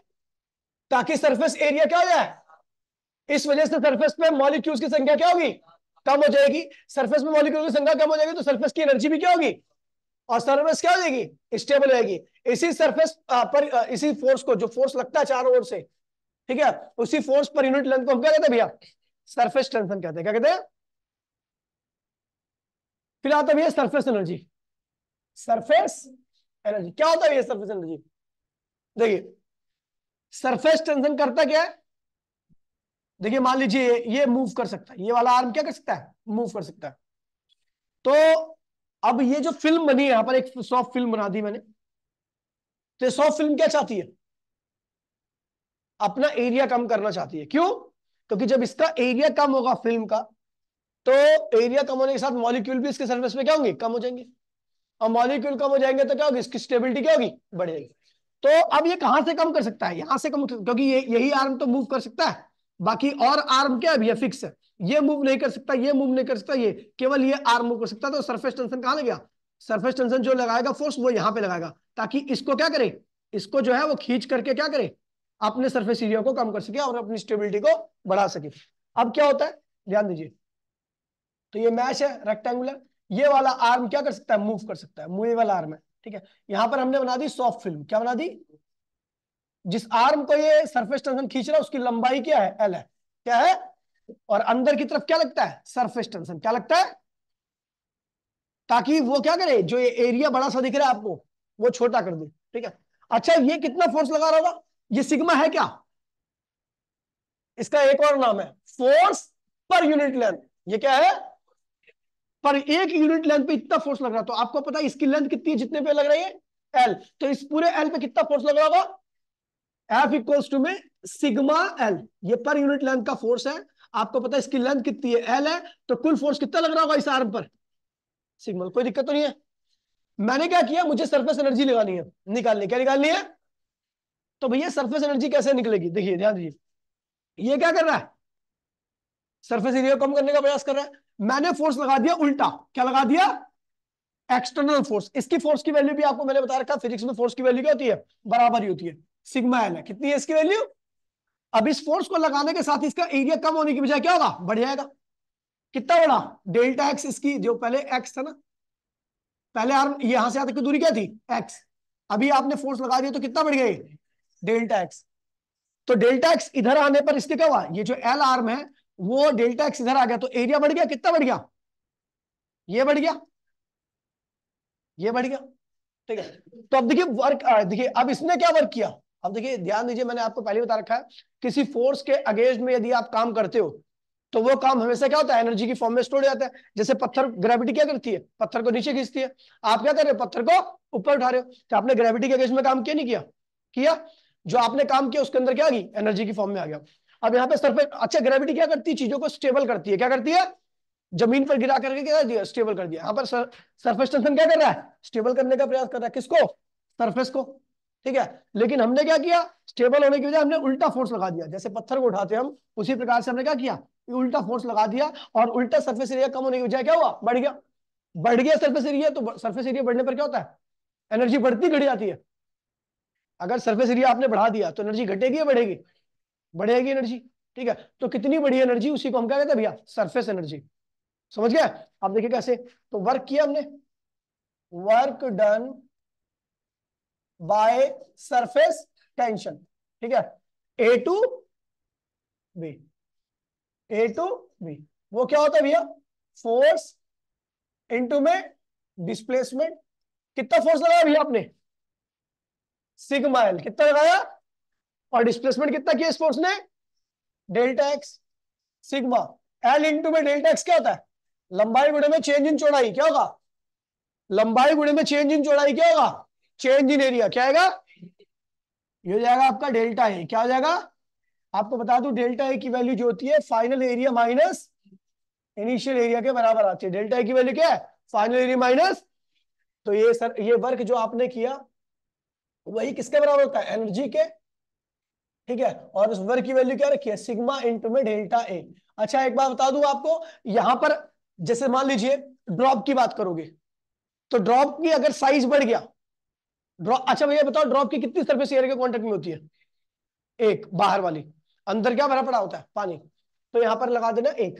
ताकि सरफेस एरिया क्या हो जाए? इस वजह से सरफेस पे मॉलिक्यूल्स की संख्या क्या होगी? कम हो जाएगी। सरफेस में मॉलिक्यूल की संख्या कम हो जाएगी तो सरफेस की एनर्जी भी क्या होगी? और सरफेस क्या हो जाएगी? स्टेबल हो जाएगी। इसी सरफेस पर इसी फोर्स को, जो फोर्स लगता है चारों ओर से, ठीक है, उसी फोर्स पर यूनिट लेंथ को हम क्या कहते हैं भैया? सरफेस टेंशन कहते हैं। क्या कहते हैं? फिर आता है भैया सरफेस एनर्जी। सरफेस एनर्जी क्या होता है ये सरफेस एनर्जी? देखिए, सरफेस टेंशन करता क्या है? देखिए, मान लीजिए ये मूव कर सकता है, ये वाला आर्म क्या कर सकता है? मूव कर सकता है। तो अब ये जो फिल्म बनी है, यहां पर एक सॉफ्ट फिल्म बना दी मैंने, तो सॉफ्ट फिल्म क्या चाहती है? अपना एरिया कम करना चाहती है। क्यों? क्योंकि जब इसका एरिया कम होगा फिल्म का, तो एरिया कम होने के साथ मॉलिक्यूल भी इसके सरफेस पे क्या होंगे? कम हो जाएंगे। और मॉलिक्यूल कम हो जाएंगे तो क्या होगी? इसकी स्टेबिलिटी क्या होगी? बढ़ेगी। तो अब ये कहां से कम कर सकता है? यहां से कम, क्योंकि ये यही आर्म तो मूव कर सकता है, बाकी और आर्म क्या है भैया? फिक्स है। ये मूव नहीं कर सकता, ये मूव नहीं कर सकता, ये केवल ये आर्म मूव कर सकता है। तो सरफेस टेंशन कहां लग गया? सरफेस टेंशन जो लगाएगा फोर्स, वो यहां पे लगाएगा, ताकि इसको क्या करे? इसको जो है वो खींच करके क्या करे? अपने सरफेस एरिया को कम कर सके और अपनी स्टेबिलिटी को बढ़ा सके। अब क्या होता है, ध्यान दीजिए, तो ये मैश है रेक्टेंगुलर, ये वाला आर्म क्या कर सकता है? मूव कर सकता है, मूवेबल आर्म है। ठीक है, यहां पर हमने बना दी सॉफ्ट फिल्म। क्या बना दी? जिस आर्म को ये सरफेस टेंशन खींच रहा है उसकी लंबाई क्या है? एल है। क्या है? और अंदर की तरफ क्या लगता है? Surface tension. क्या लगता है? ताकि वो क्या करे? जो ये एरिया बड़ा सा दिख रहा है आपको, वो छोटा कर दे। ठीक है, अच्छा ये कितना फोर्स लगा रहा होगा? ये सिग्मा है क्या? इसका एक और नाम है फोर्स पर यूनिट लेंथ। ये क्या है? पर एक यूनिट लेंथ पे इतना फोर्स लग रहा है, तो आपको पता है इसकी लेंथ कितनी है जितने पे लग रही है? एल। तो इस पूरे एल पे कितना फोर्स लग रहा होगा? एफ इक्वल्स टू में सिग्मा एल। ये पर यूनिट लेंथ का फोर्स है। आपको पता है इसकी लेंथ कितनी है? एल है। तो कुल फोर्स कितना लग रहा होगा इस आर्म पर? सिग्मा। कोई दिक्कत तो नहीं है? मैंने क्या किया, मुझे सरफेस एनर्जी लगानी है, निकालनी। क्या निकालनी है? तो भैया सरफेस एनर्जी कैसे निकलेगी? देखिए ध्यान दीजिए, ये क्या कर रहा है? सरफेस एरिया कम करने का प्रयास कर रहा है। मैंने फोर्स लगा दिया उल्टा। क्या लगा दिया? External force. इसकी फोर्स की वैल्यू भी आपको मैंने बता रखा, फिजिक्स में फोर्स की वैल्यू क्या होती है? बराबर ही होती है, सिग्मा एल है। कितनी है इसकी वैल्यू? अब इस फोर्स को लगाने के साथ इसका एरिया कम होने की बजाय क्या होगा? बढ़ जाएगा। कितना बड़ा? Delta x. इसकी जो पहले एक्स था ना, पहले आर्म यहां से आने की दूरी क्या थी? एक्स। अभी आपने फोर्स लगा दिया तो कितना बढ़ गया? Delta x. तो डेल्टा एक्स इधर आने पर इसके क्या हुआ? ये जो एल आर्म है वो डेल्टा एक्स इधर आ गया, तो एरिया बढ़ गया। कितना बढ़ गया? ये बढ़ गया, ये बढ़ गया। ठीक है, तो अब देखिए वर्क, देखिए अब इसने क्या वर्क किया। अब देखिए ध्यान दीजिए, मैंने आपको पहले बता रखा है, किसी फोर्स के अगेंस्ट में यदि आप काम करते हो तो वो काम हमेशा क्या होता है? एनर्जी की फॉर्म में स्टोर हो जाता है। जैसे पत्थर, ग्रेविटी क्या करती है? पत्थर को नीचे खींचती है। आप क्या कर रहे हो? पत्थर को ऊपर उठा रहे हो। तो आपने ग्रेविटी के अगेंस्ट में काम किया नहीं किया? किया। जो आपने काम किया उसके अंदर क्या आ गई? एनर्जी की फॉर्म में आ गया। अब यहाँ पे सरफेस, अच्छा ग्रेविटी क्या करती है? चीजों को स्टेबल करती है। क्या करती है? जमीन पर गिरा करके क्या कर दिया? स्टेबल कर दिया। यहाँ पर सरफेस टेंशन क्या कर रहा है? स्टेबल करने का प्रयास कर रहा है। किसको? सरफेस को, ठीक है। लेकिन हमने क्या किया, स्टेबल होने की वजह हमने उल्टा फोर्स लगा दिया, जैसे पत्थर को उठाते हम उसी प्रकार से हमने क्या किया, उल्टा फोर्स लगा दिया, और उल्टा सरफेस एरिया कम होने की वजह क्या हुआ, बढ़ गया। बढ़ गया सरफेस एरिया, तो सरफेस एरिया बढ़ने पर क्या होता है, एनर्जी बढ़ती घटी जाती है। अगर सरफेस एरिया आपने बढ़ा दिया तो एनर्जी घटेगी या बढ़ेगी, बढ़ेगी एनर्जी, ठीक है। तो कितनी बड़ी एनर्जी, उसी को हम क्या कहते हैं भैया, सरफेस एनर्जी। समझ गया। अब देखिए कैसे, तो वर्क किया हमने, work done by surface tension, ठीक है, A to B, A to B. वो क्या होता है भैया, फोर्स इनटू में डिस्प्लेसमेंट। कितना फोर्स लगाया भैया आपने, सिग्मा एल, कितना लगाया, और डिस्प्लेसमेंट कितना किया इस फोर्स ने, delta x. Sigma L into में डेल्टा एक्स क्या होता है, लंबाई गुणे में चेंज इन चौड़ाई, क्या होगा, लंबाई गुणे में चेंज इन चौड़ाई क्या होगा, चेंज इन एरिया, क्या आएगा, ये हो जाएगा आपका डेल्टा ए। क्या हो जाएगा, आपको बता दूं डेल्टा ए की वैल्यू जो होती है final area minus initial area के बराबर आती है। डेल्टा ए की वैल्यू क्या है, फाइनल एरिया माइनस, तो ये सर ये वर्क जो आपने किया वही किसके बराबर होता है, एनर्जी के, ठीक है। और उस वर्क की वैल्यू क्या रखी है, सिग्मा इंटू में डेल्टा ए। अच्छा एक बात बता दूं आपको, यहां पर जैसे मान लीजिए ड्रॉप की बात करोगे, तो ड्रॉप की अगर साइज बढ़ गया, ड्रॉप, अच्छा भैया बताओ ड्रॉप की कितनी सरफेस एरिया के कांटेक्ट में होती है, एक, बाहर वाली, अंदर क्या भरा पड़ा होता है, पानी, तो यहां पर लगा देना एक।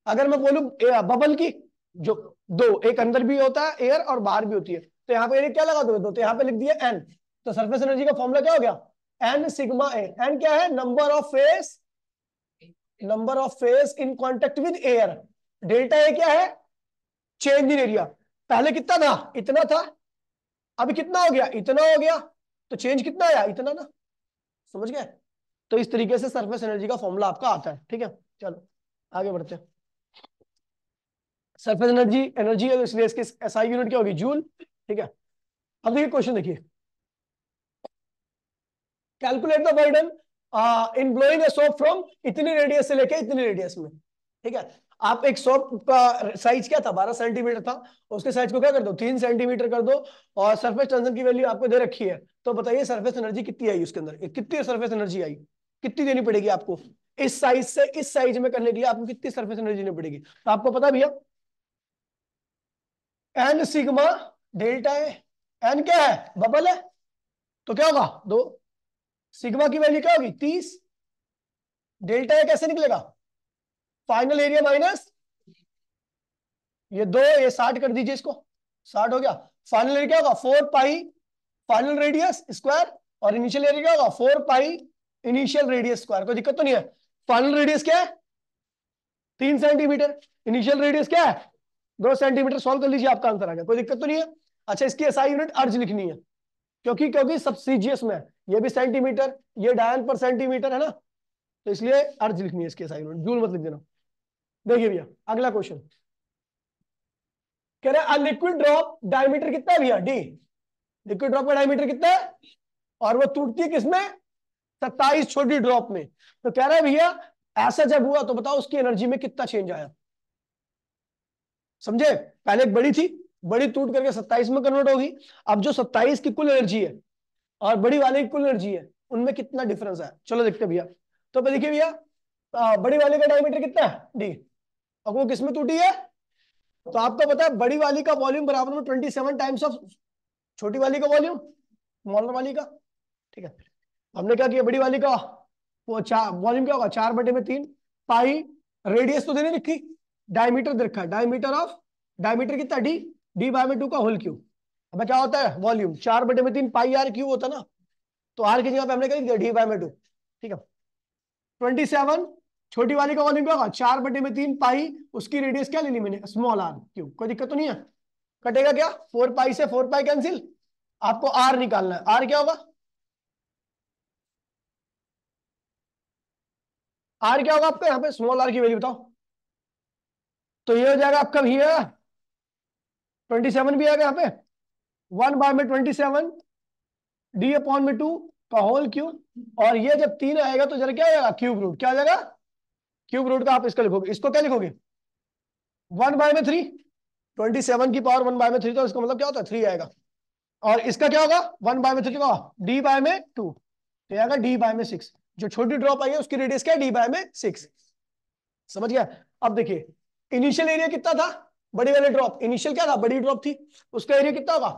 अगर मैं बोलूं बबल की, जो दो, एक अंदर भी होता है एयर और बाहर भी होती है, तो यहाँ पे क्या लगा दोगे, दो, तो यहाँ पे लिख दिया एन। तो सरफेस एनर्जी का फॉर्मूला क्या हो गया, एन सिग्मा ए। एन क्या है, number of face in contact with air. Delta A क्या है, चेंज इन एरिया। पहले कितना था, इतना था, अभी कितना हो गया, इतना हो गया, तो चेंज कितना आया, इतना ना। समझ गए। तो इस तरीके से सरफेस एनर्जी का फॉर्मूला आपका आता है, ठीक है। चलो आगे बढ़ते हैं। सरफेस एनर्जी, एनर्जी है तो इसलिए इसकी एसआई यूनिट क्या होगी, जूल, ठीक है। अब देखिए क्वेश्चन देखिए, calculate the burden in blowing a soap from इतनी रेडियस से लेके इतनी रेडियस में, ठीक है। आप एक सोप का साइज क्या था, 12 सेंटीमीटर था, उसके साइज को क्या कर दो, 3 सेंटीमीटर कर दो, और सरफेस टेंशन की वैल्यू आपको दे रखी है। तो बताइए सरफेस एनर्जी कितनी आई उसके अंदर, कितनी सरफेस एनर्जी आई, कितनी देनी पड़ेगी आपको, इस साइज से इस साइज में करने के लिए आपको कितनी सरफेस एनर्जी देनी पड़ेगी। तो आपको पता भैया, एन सिग्मा डेल्टा है, एन क्या है, बबल है, तो क्या होगा, दो, सिग्मा की वैल्यू क्या होगी, 30, डेल्टा ए कैसे निकलेगा, फाइनल एरिया माइनस ये दो, ये 60 कर दीजिए इसको, 60 हो गया। फाइनल एरिया क्या होगा, 4 पाई फाइनल रेडियस स्क्वायर, और इनिशियल एरिया क्या होगा, 4 पाई इनिशियल रेडियस स्क्वायर। कोई दिक्कत तो नहीं है। फाइनल रेडियस क्या है, 3 सेंटीमीटर, इनिशियल रेडियस क्या है, 2 सेंटीमीटर। सॉल्व कर लीजिए, आपका आंसर आ गया, कोई दिक्कत तो नहीं है। अच्छा इसकी एसआई यूनिट अर्ज लिखनी है, क्योंकि क्योंकि सबसीजियस में है, ये भी सेंटीमीटर, ये डायन पर सेंटीमीटर है ना, तो इसलिए अर्ज लिखनी है इसकी एसआई यूनिट, जूल मत लिख देना। देखिए भैया अगला क्वेश्चन कह रहे हैं लिक्विड ड्रॉप डायमीटर कितना है भैया, डी। लिक्विड ड्रॉप का डायमीटर कितना है, और वो टूटती है किसमें, 27 छोटी ड्रॉप में। तो कह रहा है भैया ऐसा जब हुआ तो बताओ उसकी एनर्जी में कितना चेंज आया। समझे, पहले एक बड़ी थी, बड़ी टूट करके 27 में कन्वर्ट होगी। अब जो 27 की कुल एनर्जी है और बड़ी वाले की कुल एनर्जी है, उनमें कितना डिफरेंस है, चलो देखते हैं भैया। तो देखिए भैया, बड़ी वाले का डायमीटर कितना है, डी, और वो किसमें टूटी है, तो आपको पता है बड़ी वाली का वॉल्यूम बराबर में 27 टाइम्स ऑफ छोटी वाली का वॉल्यूम, स्मॉलर वाली का, ठीक है। हमने क्या किया, बड़ी वाली का वो चार वॉल्यूम क्या होगा, 4/3 पाई, रेडियस तो देने लिखी, डायमीटर दे रखा है, डायमीटर ऑफ, डायमीटर कितना, डी, डी/2 का होल क्यूब। अब क्या होता है वॉल्यूम, 4/3 पाई आर क्यूब होता ना, तो आर की जगह पे हमने क्या दिया, डी/2, ठीक है। 27 छोटी वाली का वॉल्यूम क्या होगा, 4/3 पाई, उसकी रेडियस क्या ले ली मैंने, स्मॉल आर क्यूब। कोई दिक्कत तो नहीं है, कटेगा क्या, 4 पाई से 4 पाई कैंसिल, आपको आर निकालना है, आर क्या होगा, आर क्या होगा आपका यहाँ पे, स्मॉल आर की वैल्यू बताओ। तो ये हो जाएगा आपका भैया 27 भी आएगा यहाँ पे, 1/27 d/2 का होल क्यूब, और ये जब 3 आएगा तो जरा क्या हो जाएगा, क्यूब रूट, क्या हो जाएगा, क्यूब रूट का आप इसका लिखोगे, इसको क्या लिखोगे, 1/3, 27 की पावर 1/3, तो इसका मतलब क्या होता है 3 आएगा। और इसका क्या होगा, 1/में तो क्या होगा, d/2, तो आएगा d/6। जो छोटी ड्रॉप आई है उसकी रेडियस क्या है, d/6। समझ गया। अब देखिए इनिशियल एरिया कितना था, बड़ी वाली ड्रॉप, इनिशियल क्या था, बड़ी ड्रॉप थी, उसका एरिया कितना होगा,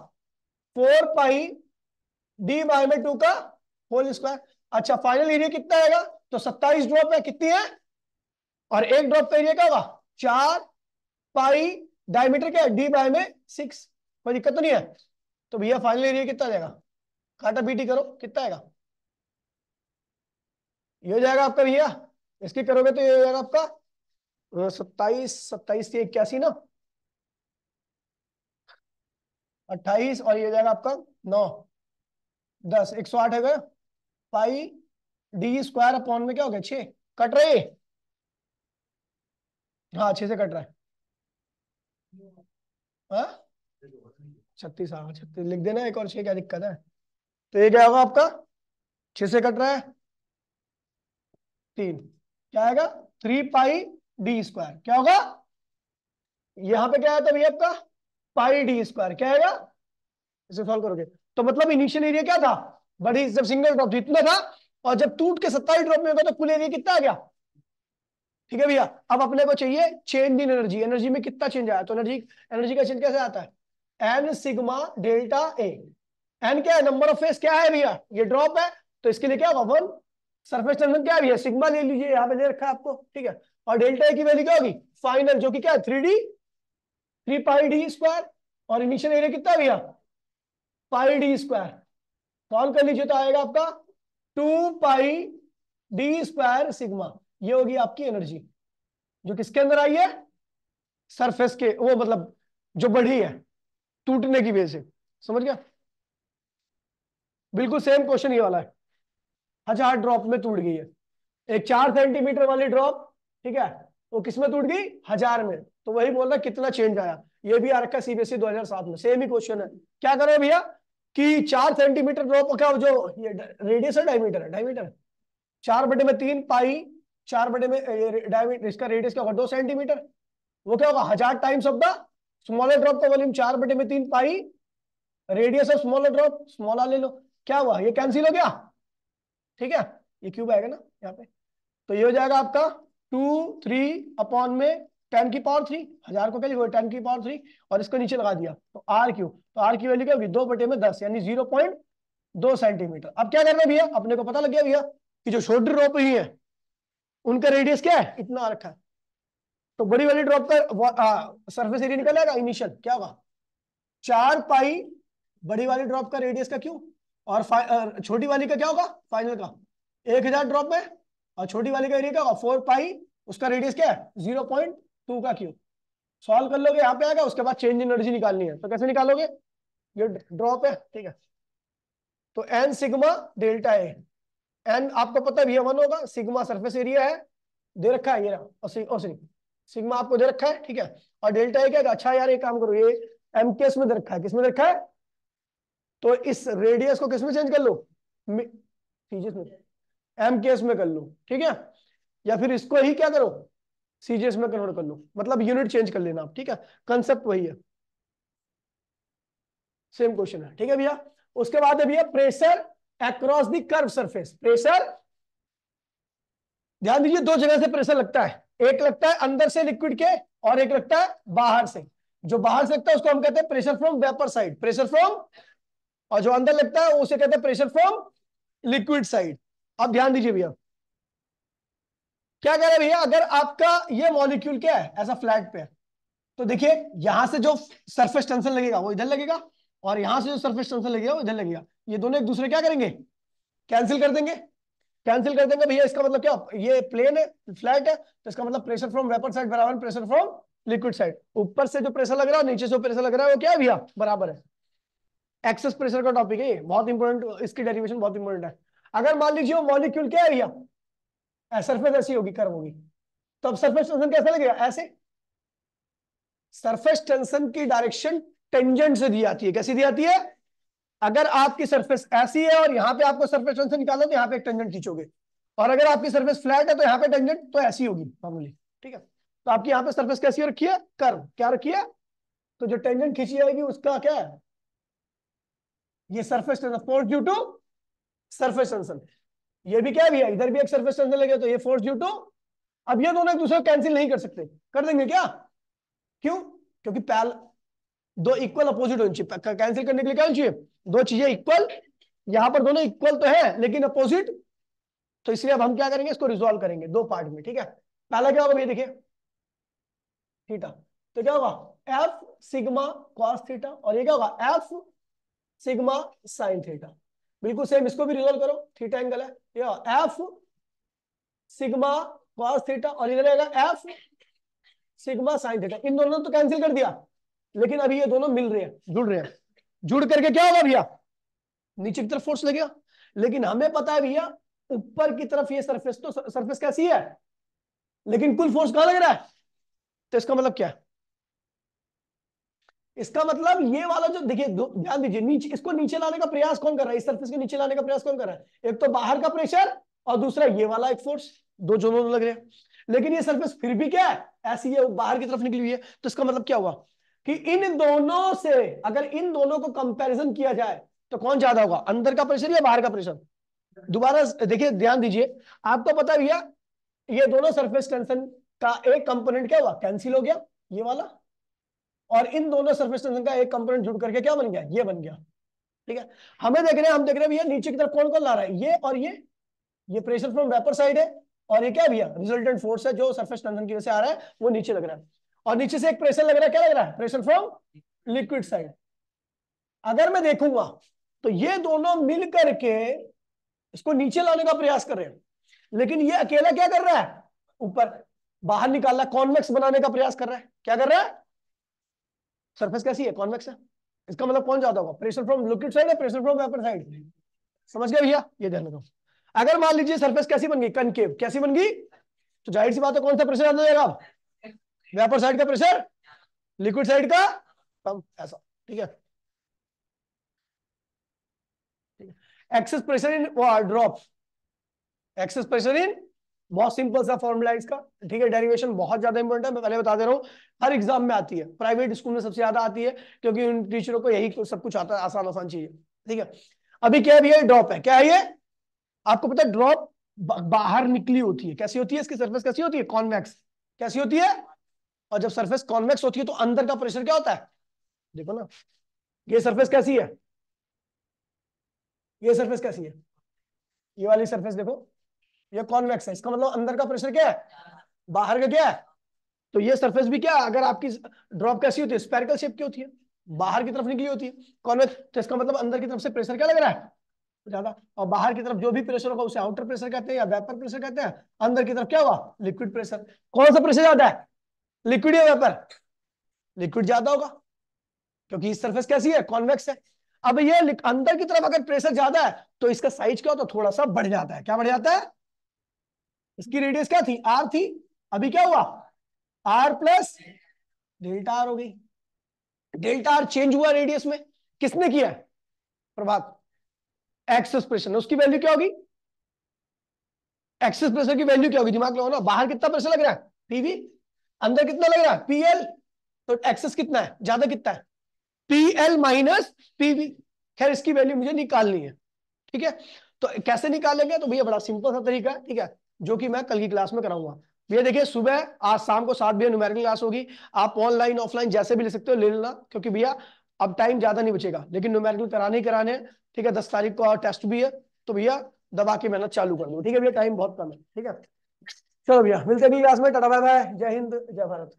4πd/2 का होल स्क्वायर। अच्छा फाइनल एरिया कितना आएगा, तो 27 ड्रॉप है, कितनी है, और एक ड्रॉप का एरिया क्या होगा, 4π, डायमीटर क्या है, d/6। कोई दिक्कत तो नहीं है। तो भैया फाइनल एरिया कितना आ जाएगा, काटा पीटी करो, कितना आएगा, ये हो जाएगा आपका भैया, इसकी करोगे तो ये हो जाएगा आपका 27, 27 से 81 ना, 28, और ये हो जाएगा आपका 9, 10, 108 है, पाई d² में क्या हो गया, 6, कट रहे, हाँ 6 से कट रहा है, हाँ 36, हाँ 36 लिख देना, एक और 6 क्या दिक्कत है। तो ये क्या होगा आपका, 6 से कट रहा है 3, क्या आएगा, 3πd², क्या होगा, यहां पे क्या आता है भैया आपका, πd², क्या आएगा, इसे सॉल्व करोगे तो मतलब इनिशियल एरिया क्या था, बड़ी जब सिंगल ड्रॉप थी इतना था, और जब टूट के 27 ड्रॉप में होगा तो कुल एरिया कितना आ गया। ठीक है भैया, अब अपने को चाहिए चेंज इन एनर्जी, एनर्जी में कितना चेंज आया, तो एनर्जी, एनर्जी का चेंज कैसे आता है, N sigma delta A. N क्या है, नंबर ऑफ फेस क्या है भैया, ये ड्रॉप है, तो इसके लिए क्या होगा 1। सरफेस टेंशन क्या है भैया, सिग्मा ले लीजिए, यहाँ पे ले रखा है आपको, ठीक है। और डेल्टा ए की वैल्यू क्या होगी, फाइनल, जो कि क्या है 3d, 3πd², और इनिशियल एरिया कितना है भैया, πd²। सॉल्व कर लीजिए तो आएगा आपका 2πd² सिग्मा, ये होगी आपकी एनर्जी, जो किसके अंदर आई है, सरफेस के, वो मतलब जो बढ़ी है टूटने की वजह से। समझ गया, बिल्कुल सेम क्वेश्चन ये वाला है, 1000 ड्रॉप में टूट गई है, एक 4 सेंटीमीटर वाली ड्रॉप, ठीक है, वो किस में टूट गई, 1000 में, तो वही बोल रहा कितना चेंज आया। ये भी आ रखा है सीबीएसई 2007 में, सेम ही क्वेश्चन है। क्या करो भैया कि 4 सेंटीमीटर ड्रॉप का जो ये रेडियस है, डायमीटर है, डायमीटर 4/3 पाई, 4/डायमीटर, इसका रेडियस क्या होगा, 2 सेंटीमीटर, वो क्या होगा 1000 times of the smaller drop का volume, 4/3 pi radius of smaller drop, smaller ले लो, क्या हुआ, ये कैंसिल हो गया, ठीक है, ये क्यूब आएगा ना यहाँ पे, तो ये हो जाएगा आपका 2, 3 में 10⁻3, 1000 को क्या लिखोगे 10⁻3, और इसको नीचे लगा दिया तो r3, तो r की वैल्यू क्या होगी, 2/10, यानी 0.2 सेंटीमीटर। अब क्या करना है भैया, अपने को पता लग गया भैया कि जो छोटी ड्रॉप हुई है उनका रेडियस क्या है, इतना रखा है, तो बड़ी वाली ड्रॉप का सरफेस एरिया निकल आएगा, इनिशियल क्या होगा 4π, बड़ी वाली ड्रॉप का रेडियस का क्यों, और छोटी वाली का क्या होगा, फाइनल का 1000 ड्रॉप में, और छोटी वाली का एरिया क्या होगा 4π, उसका रेडियस क्या है 0.2 का क्यूब। सॉल्व कर लोगे, यहाँ पे आएगा, उसके बाद चेंज एनर्जी निकालनी है, तो कैसे निकालोगे, ये ड्रॉप है, ठीक है, तो N sigma delta A, N आपको पता है भैया 1 होगा, सिग्मा सरफेस एरिया है, दे रखा है ये रहा, और सिग्मा आपको दे रखा है, ठीक है, और डेल्टा ए क्या है, अच्छा यार एक काम करो, ये एम केस में दे रखा है, किसमें दे रखा है, तो इस रेडियस को किसमें चेंज कर लो, सीजीएस में, एम केस में कर लो, ठीक है, या फिर इसको ही क्या करो, सीजीएस में कन्वर्ट कर लो, मतलब यूनिट चेंज कर लेना आप, ठीक है, कंसेप्ट वही है, सेम क्वेश्चन है, ठीक है भैया। उसके बाद है भैया pressure across the curve surface, pressure ध्यान दीजिए, दो जगह से प्रेशर लगता है, एक लगता है अंदर से लिक्विड के, और एक लगता है बाहर से। जो बाहर से लगता है उसको हम कहते हैं pressure from vapour side, pressure from, और जो अंदर लगता है उसे कहते हैं प्रेशर फ्रॉम लिक्विड साइड। अब ध्यान दीजिए भैया, क्या कह रहे हैं भैया, अगर आपका ये मॉलिक्यूल क्या है, ऐसा फ्लैट पे है, तो देखिए यहां से जो सरफेस टेंशन लगेगा वो इधर लगेगा, और यहां से जो सरफेस टेंशन लगेगा वो इधर लगेगा, ये दोनों एक दूसरे क्या करेंगे, कैंसिल कर देंगे, कैंसिल कर देंगे भैया, इसका मतलब क्या, ये प्लेन है, फ्लैट है, तो इसका मतलब प्रेशर फ्रॉम वेपर साइड बराबर प्रेशर फ्रॉम लिक्विड साइड, ऊपर से जो प्रेशर लग रहा है नीचे से जो प्रेशर लग रहा है वो क्या है भैया, बराबर है। एक्सेस प्रेशर का टॉपिक है ये, बहुत इंपॉर्टेंट, इसकी डेरिवेशन बहुत इंपॉर्टेंट है। अगर मान लीजिए वो मॉलिक्यूल क्या है भैया, सरफेस ऐसी होगी, कर्व होगी, तो अब सरफेस टेंशन कैसे लगेगा, ऐसे, सरफेस टेंशन की डायरेक्शन टेंजेंट से दी जाती है, कैसी दी जाती है, अगर आपकी सरफेस ऐसी है और यहाँ पे आपको सरफेस टेंशन निकालना तो यहाँ पे एक टेंजेंट खींचोगे, और अगर आपकी सरफेस फ्लैट है तो यहाँ पे टेंजेंट तो ऐसी होगी नॉर्मली, ठीक है, तो आपकी यहाँ पे सरफेस कैसी रखी है, कर्व क्या रखी है, तो जो टेंजेंट खींची जाएगी उसका क्या है, ये surface tension, force due to surface tension. ये भी क्या है भैया, इधर भी एक सरफेस टेंशन लगे तो ये फोर्स ड्यू टू। अब ये दोनों एक दूसरे को कैंसिल नहीं कर सकते, कर देंगे क्या? क्यों? क्योंकि पहला दो इक्वल अपोजिट होनी चाहिए, कैंसिल करने के लिए क्या होनी चाहिए? दो चीजें इक्वल। यहां पर दोनों इक्वल तो है लेकिन अपोजिट, तो इसलिए अब हम क्या करेंगे, इसको रिजॉल्व करेंगे दो पार्ट में, ठीक है। पहला क्या होगा ये देखिए, थीटा, तो क्या होगा एफ सिग्मा कॉस थीटा, और ये क्या होगा एफ सिग्मा साइन थीटा। बिल्कुल सेम, इसको भी रिजॉल्व करो, थीटा एंगल है, ये एफ सिग्मा कॉस थीटा, और इधर रहेगा एफ सिग्मा साइन थीटा। इन दोनों तो कैंसिल कर दिया, लेकिन अभी ये दोनों मिल रहे हैं, जुड़ रहे हैं। जुड़ करके क्या होगा भैया, नीचे की तरफ फोर्स लगेगा। लेकिन हमें पता है भैया ऊपर की तरफ ये सरफेस, तो सरफेस कैसी है, लेकिन कुल फोर्स कहां लग रहा है? तो इसका मतलब क्या है? इसका मतलब ये वाला जो देखिए, ध्यान दीजिए, नीचे इसको नीचे लाने का प्रयास कौन कर रहा है, इस सरफेस के नीचे लाने का प्रयास कौन कर रहा है? एक तो बाहर का प्रेशर और दूसरा ये वाला एक फोर्स, दो जो दोनों लग रहे हैं। लेकिन ये सरफेस फिर भी क्या है, ऐसी है, बाहर की तरफ निकली हुई है। तो इसका मतलब क्या हुआ कि इन दोनों से अगर इन दोनों को कंपैरिजन किया जाए तो कौन ज्यादा होगा, अंदर का प्रेशर या बाहर का प्रेशर? दोबारा देखिए, ध्यान दीजिए, आपको पता है भैया ये दोनों सरफेस टेंशन का एक कंपोनेंट क्या हुआ, कैंसिल हो गया ये वाला, और इन दोनों सरफेस टेंशन का एक कंपोनेंट जुड़ करके क्या बन गया, ये बन गया। ठीक है, हमें देख रहे हैं, हम देख रहे हैं भैया नीचे की तरफ कौन कौन ला रहा है, ये और ये प्रेशर फ्रॉम वेपर साइड है, और ये क्या है भैया, रिजल्टेंट फोर्स है जो सरफेस टेंशन की वजह से आ रहा है, वो नीचे लग रहा है। और नीचे से एक प्रेशर लग रहा है, क्या लग रहा है, प्रेशर फ्रॉम लिक्विड साइड। अगर मैं देखूंगा तो ये दोनों मिल करके इसको नीचे लाने का प्रयास कर रहे हैं, लेकिन ये अकेला क्या कर रहा है, ऊपर बाहर निकालना, कॉन्वेक्स बनाने का प्रयास कर रहा है। क्या कर रहा है, सरफेस कैसी है, कॉन्वेक्स है। इसका मतलब कौन ज्यादा होगा, प्रेशर फ्रॉम लिक्विड साइड या प्रेशर फ्रॉम वेपर साइड? समझ गए भैया, ये ध्यान रखो। अगर मान लीजिए सरफेस कैसी बन गई, कनकेव, कैसी बन गई, तो जाहिर सी बात है कौन सा प्रेशर ज्यादा जाएगा, वेपर साइड का प्रेशर लिक्विड साइड का कम, ऐसा। ठीक है, excess pressure in drop, excess pressure in, बहुत सिंपल सा फॉर्मूला इसका। ठीक है, डेरिवेशन बहुत ज्यादा इंपॉर्टेंट है, मैं पहले बता दे रहा हूँ, हर एग्जाम में आती है, प्राइवेट स्कूल में सबसे ज्यादा आती है, क्योंकि उन टीचरों को यही सब कुछ आता है, आसान आसान चीजें। ठीक है, अभी क्या है भैया, ड्रॉप है, क्या है ये, आपको पता है ड्रॉप बाहर निकली होती है, कैसी होती है, इसकी सरफेस कैसी होती है, कॉन्वेक्स, कैसी होती है। और जब सरफेस कॉन्वेक्स होती है तो अंदर का प्रेशर क्या होता है, देखो ना, ये सरफेस कैसी है, ये सरफेस कैसी है, ये वाली सरफेस देखो, ये कॉन्वेक्स है, इसका मतलब अंदर का प्रेशर क्या है, बाहर का क्या है। तो ये सरफेस भी क्या है, अगर आपकी ड्रॉप कैसी होती है, स्फेरिकल शेप की होती है, बाहर की तरफ निकली होती है कॉन्वेक्स, तो इसका मतलब अंदर की तरफ से प्रेशर क्या लग रहा है, ज्यादा। और बाहर की तरफ जो भी प्रेशर होगा उसे आउटर प्रेशर कहते हैं या वेपर प्रेशर कहते हैं। अंदर की तरफ क्या हुआ, लिक्विड प्रेशर। कौन सा प्रेशर ज्यादा है, लिक्विड या वेपर? लिक्विड ज्यादा होगा, क्योंकि इस सरफेस कैसी है, कॉन्वेक्स है। अब ये अंदर की तरफ अगर प्रेशर ज्यादा है तो इसका साइज क्या होता है, थोड़ा सा बढ़ जाता है। क्या बढ़ जाता है, इसकी रेडियस क्या थी, आर थी, अभी क्या हुआ, आर प्लस डेल्टा आर हो गई। डेल्टा आर चेंज हुआ रेडियस में, किसने किया है, प्रभात। एक्सेस प्रेशर, उसकी वैल्यू क्या होगी, एक्सेस प्रेशर की वैल्यू क्या होगी, दिमाग लगाओ ना, बाहर कितना प्रेशर लग रहा है, पीवी, अंदर कितना लग रहा है, पीएल, तो एक्सेस कितना है, ज्यादा कितना है, पीएल माइनस पीवी। खैर इसकी वैल्यू मुझे निकालनी है, ठीक है। तो कैसे निकालेंगे, तो भैया बड़ा सिंपल सा तरीका है, ठीक है, जो कि मैं कल की क्लास में कराऊंगा। भैया देखिए, सुबह आज शाम को 7 बजे न्यूमेरिकल क्लास होगी, आप ऑनलाइन ऑफलाइन जैसे भी ले सकते हो, ले लेना, क्योंकि भैया अब टाइम ज्यादा नहीं बचेगा, लेकिन न्यूमेरिकल कराने ही कराने हैं। ठीक है, 10 तारीख को और टेस्ट भी है, तो भैया दबा के मेहनत चालू कर दो। ठीक है भैया, टाइम बहुत कम है, ठीक है। चलो भैया, मिलते भी क्लास में, टाटा बाय बाय, जय हिंद जय भारत।